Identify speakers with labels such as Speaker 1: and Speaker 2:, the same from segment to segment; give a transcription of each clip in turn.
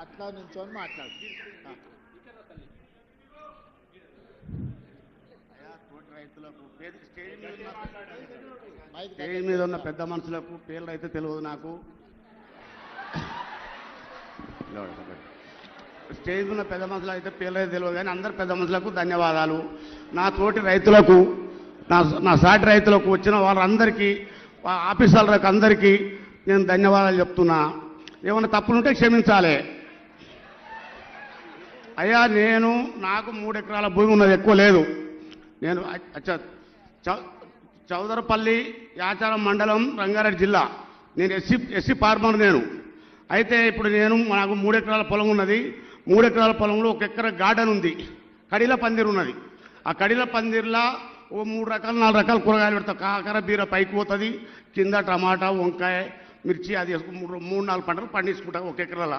Speaker 1: అట్లా నుంచొని మాట్లాడు.
Speaker 2: స్టేజ్ మీద ఉన్న పెద్ద మనుషులకు పేర్లు అయితే తెలియదు నాకు. స్టేజ్ ఉన్న పెద్ద మనుషులు అయితే పేర్లు అయితే తెలియదు, కానీ అందరు పెద్ద మనుషులకు ధన్యవాదాలు. నా తోటి రైతులకు, నా సాటి రైతులకు, వచ్చిన వాళ్ళందరికీ, ఆఫీసర్లకు అందరికీ నేను ధన్యవాదాలు చెప్తున్నా. ఏమైనా తప్పులుంటే క్షమించాలి. అయ్యా, నాకు 3 ఎకరాల భూమి ఉన్నది, ఎక్కువ లేదు. నేను చౌదరపల్లి యాచారం మండలం, రంగారెడ్డి జిల్లా. నేను ఎస్సీ ఫార్మర్. అయితే ఇప్పుడు నాకు 3 ఎకరాల పొలం ఉన్నది. 3 ఎకరాల పొలంలో 1 ఎకరా గార్డెన్ ఉంది, కడిల పందిరు ఉన్నది. ఆ కడిల పందిర్లా ఓ 3 రకాలు 4 రకాల కూరగాయలు పెడతా. కాకర బీర పైకి పోతుంది, కింద టమాటా, వంకాయ, మిర్చి, అది 3-4 పంటలు పండించుకుంటా 1 ఎకరాల.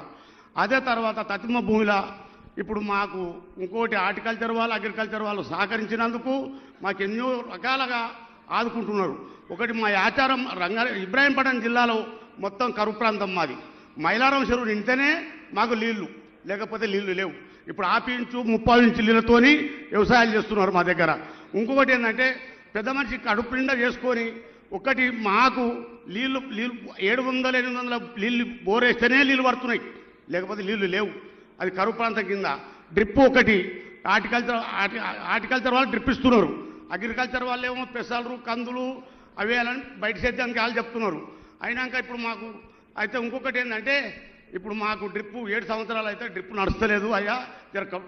Speaker 2: అదే తర్వాత తతిమ భూమిలా ఇప్పుడు మాకు ఇంకోటి హార్టికల్చర్ వాళ్ళు, అగ్రికల్చర్ వాళ్ళు సహకరించినందుకు మాకు ఎన్నో రకాలుగా ఆదుకుంటున్నారు. ఒకటి మా ఆచారం ఇబ్రాహీంపట్నం జిల్లాలో మొత్తం కరువు ప్రాంతం మాది. మైలారం చెరువు నింటేనే మాకు నీళ్లు, లేకపోతే నీళ్లు లేవు. ఇప్పుడు 1/2 ఇంచు 30 ఇంచు నీళ్ళతోని వ్యవసాయాలు చేస్తున్నారు మా దగ్గర. ఇంకొకటి ఏంటంటే పెద్ద మనిషి కడుపు నిండా చేసుకొని ఒకటి మాకు నీళ్లు 700-800 నీళ్ళు బోరేస్తేనే నీళ్ళు పడుతున్నాయి, లేకపోతే నీళ్లు లేవు. అది కరువు ప్రాంతం కింద. డ్రిప్ ఒకటి హార్టికల్చర్ వాళ్ళు డ్రిప్ ఇస్తున్నారు. అగ్రికల్చర్ వాళ్ళు ఏమో పెసలు, కందులు అవి అని బయట సేద్యానికి వాళ్ళు చెప్తున్నారు. అయినాక ఇప్పుడు మాకు అయితే ఇంకొకటి ఏంటంటే ఇప్పుడు మాకు డ్రిప్ 7 సంవత్సరాలు అయితే డ్రిప్ నడుస్తలేదు. అయ్యా,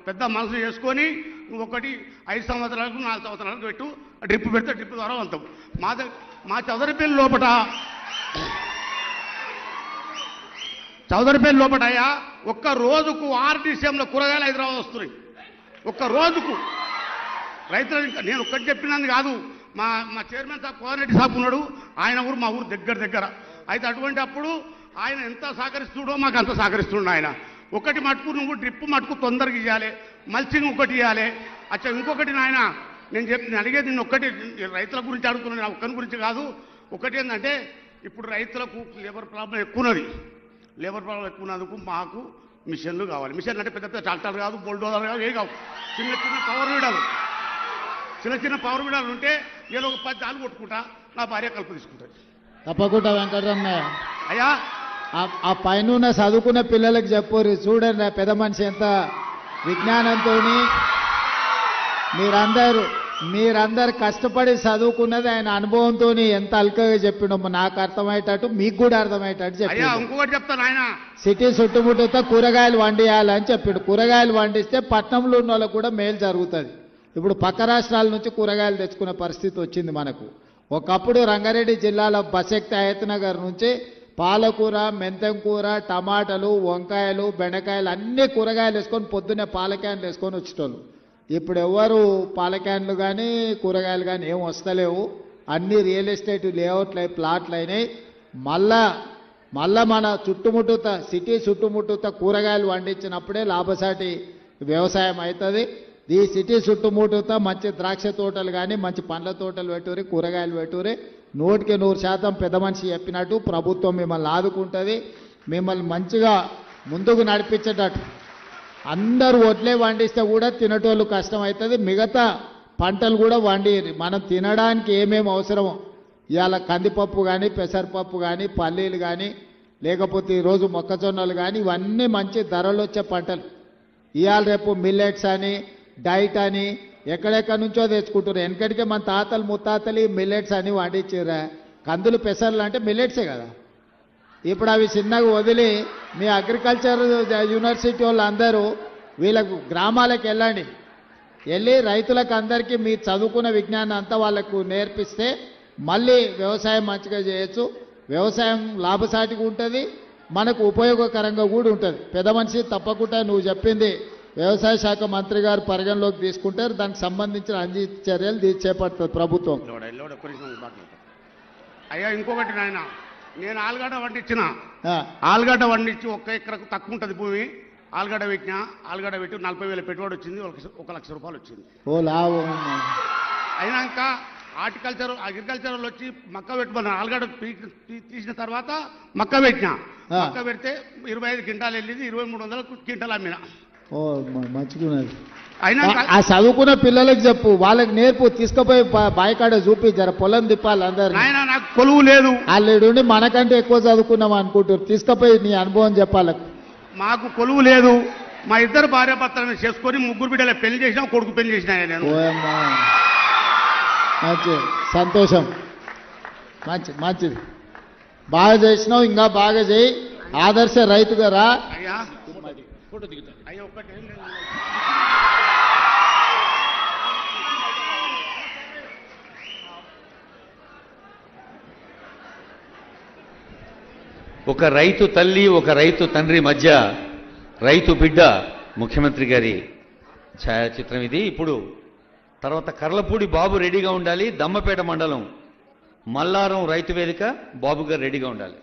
Speaker 2: పెద్ద మనసు చేసుకొని నువ్వు ఒకటి 5 సంవత్సరాలకు 4 సంవత్సరాలకు పెట్టు, డ్రిప్ పెడితే డ్రిప్ ద్వారా వెళ్తాం. మా చౌదరిపల్లి లోపట అయ్యా, ఒక్క రోజుకు RTCMలో కూరగాయలు హైదరాబాద్ వస్తున్నాయి. ఒక్క రోజుకు రైతులు. నేను ఒక్కటి చెప్పినది కాదు, మా చైర్మన్ సాబ్ కోదారెడ్డి సాబ్ ఉన్నాడు, ఆయన ఊరు మా ఊరు దగ్గర. అయితే అటువంటి అప్పుడు ఆయన ఎంత సహకరిస్తుడో మాకు అంత సహకరిస్తుండ ఆయన. ఒకటి మటుకు నువ్వు డ్రిప్ మటుకు తొందరగా ఇవ్వాలి, మల్చింగ్ ఒకటి ఇవ్వాలి. ఇంకొకటి నాయన నేను అడిగేది నిన్ను ఒక్కటి, రైతుల గురించి అడుగుతున్నాను, ఒక్కరి గురించి కాదు. ఒకటి ఏంటంటే ఇప్పుడు రైతులకు లేబర్ ప్రాబ్లం ఎక్కువన్నది. లేబర్ ప్రాబ్లం ఎక్కువన్నందుకు మాకు మిషన్లు కావాలి. మిషన్ అంటే పెద్ద పెద్ద ట్రాక్టర్ కాదు, బుల్డోజర్ కాదు, ఏ కావు. చిన్న పవర్ వీడాలు ఉంటే నేను ఒక 10 దాలు కొట్టుకుంటా, నా భార్య కలుపు తీసుకుంటుంది.
Speaker 1: తప్పకుండా వెంకటరమణ
Speaker 2: అయ్యా,
Speaker 1: ఆ పైన చదువుకున్న పిల్లలకు చెప్పరు, చూడండి పెద్ద మనిషి ఎంత విజ్ఞానంతో మీరందరూ కష్టపడి చదువుకున్నది ఆయన అనుభవంతో ఎంత అల్కగా చెప్పినమ్మా. నాకు అర్థమయ్యేటట్టు మీకు కూడా అర్థమయ్యేటట్టు చెప్పి.
Speaker 2: ఇంకొకటి చెప్తాను, ఆయన
Speaker 1: సిటీ చుట్టుముట్టుతో కూరగాయలు వండియాలని చెప్పాడు. కూరగాయలు వండిస్తే పట్టణంలో ఉన్న వాళ్ళకు కూడా మేలు జరుగుతుంది. ఇప్పుడు పక్క రాష్ట్రాల నుంచి కూరగాయలు తెచ్చుకునే పరిస్థితి వచ్చింది మనకు. ఒకప్పుడు రంగారెడ్డి జిల్లాలో బసెక్తి హయత్నగర్ నుంచి పాలకూర, మెంతం కూర, టమాటాలు, వంకాయలు, బెండకాయలు అన్ని కూరగాయలు వేసుకొని పొద్దున్నే పాల క్యాన్లు వేసుకొని వచ్చేటోళ్ళు. ఇప్పుడు ఎవరు పాల క్యాన్లు కానీ కూరగాయలు కానీ ఏం వస్తలేవు. అన్ని రియల్ ఎస్టేట్ లేఅవుట్లు ప్లాట్లు అయినాయి. మళ్ళా మన సిటీ చుట్టుముట్టుత కూరగాయలు పండించినప్పుడే లాభసాటి వ్యవసాయం అవుతుంది. ఈ సిటీ చుట్టుముట్టుత మంచి ద్రాక్ష తోటలు కానీ మంచి పండ్ల తోటలు పెట్టుకుని కూరగాయలు పెట్టుకుని 100% పెద్ద మనిషి చెప్పినట్టు ప్రభుత్వం మిమ్మల్ని ఆదుకుంటుంది. మిమ్మల్ని మంచిగా ముందుకు నడిపించేటట్టు. అందరూ వడ్లే వండిస్తే కూడా తినేటోళ్ళు కష్టం అవుతుంది. మిగతా పంటలు కూడా మనం తినడానికి ఏమేమి అవసరమో ఇవాళ కందిపప్పు కానీ, పెసరపప్పు కానీ, పల్లీలు కానీ, లేకపోతే ఈరోజు మొక్కజొన్నలు కానీ, ఇవన్నీ మంచి ధరలు వచ్చే పంటలు. ఇవాళ రేపు మిల్లెట్స్ అని, డైట్ అని ఎక్కడెక్కడి నుంచో తెచ్చుకుంటారు. వెనకడికే మన తాతలు ముత్తాతలు మిల్లెట్స్ అని వండించారా. కందులు పెసర్లు అంటే మిల్లెట్సే కదా. ఇప్పుడు అవి చిన్నగా వదిలి మీ అగ్రికల్చర్ యూనివర్సిటీ వాళ్ళు అందరూ వీళ్ళకు గ్రామాలకు వెళ్ళి రైతులకు అందరికీ మీ చదువుకున్న విజ్ఞానం అంతా వాళ్ళకు నేర్పిస్తే మళ్ళీ వ్యవసాయం మంచిగా చేయొచ్చు. వ్యవసాయం లాభసాటిగా ఉంటుంది, మనకు ఉపయోగకరంగా కూడా ఉంటుంది. పెద్ద మనిషి తప్పకుండా నువ్వు చెప్పింది వ్యవసాయ శాఖ మంత్రి గారు పరిగణలోకి తీసుకుంటారు. దానికి సంబంధించిన అన్ని చర్యలు చేపడుతుంది ప్రభుత్వం.
Speaker 2: అయ్యా, ఇంకొకటి నాయన, నేను ఆలుగడ్డ వండించిన, ఆలుగడ్డ వండించి 1 ఎకరకు తక్కువ ఉంటుంది భూమి. ఆలుగడ్డ పెట్టి 40,000 పెట్టుబడి వచ్చింది, 1 లక్ష రూపాయలు వచ్చింది.
Speaker 1: ఓ లాభం.
Speaker 2: అయినాక అగ్రికల్చర్ వచ్చి మక్క పెట్టుకున్నాను. ఆలుగడ్డ తీసిన తర్వాత మక్క పెట్టినా. మక్క పెడితే 25 క్వింటాలు వెళ్ళింది, 2300 క్వింటాలు అమ్మిన.
Speaker 1: ఓ మంచుకున్నది.
Speaker 2: అయినా
Speaker 1: ఆ చదువుకున్న పిల్లలకు చెప్పు, వాళ్ళకి నేర్పు, తీసుకుపోయి బాయికాడ చూపి జర పొలం తిప్పాలి అందరు.
Speaker 2: ఆయన నాకు కొలువు లేదు.
Speaker 1: వాళ్ళుండి మనకంటే ఎక్కువ చదువుకున్నాం అనుకుంటారు. తీసుకుపోయి నీ అనుభవం చెప్పాలి.
Speaker 2: మాకు కొలువు లేదు. మా ఇద్దరు భార్యాభర్తలను చేసుకొని 3 బిడ్డల పెళ్లి చేసినా, కొడుకు పెళ్లి చేసినా నేను.
Speaker 1: మంచి సంతోషం, మంచిది. బాగా చేసినావు, ఇంకా బాగా చేయి. ఆదర్శ రైతుగా రా.
Speaker 2: అయ్యా ఫోటో దిగుతాను. అయ్యా ఒక్కటే
Speaker 3: ఒక రైతు తల్లి, ఒక రైతు తండ్రి మధ్య రైతు బిడ్డ ముఖ్యమంత్రి గారి ఛాయాచిత్రం ఇది. ఇప్పుడు తర్వాత కర్లపూడి బాబు రెడీగా ఉండాలి. దమ్మపేట మండలం మల్లారం రైతు వేదిక బాబు గారు రెడీగా ఉండాలి.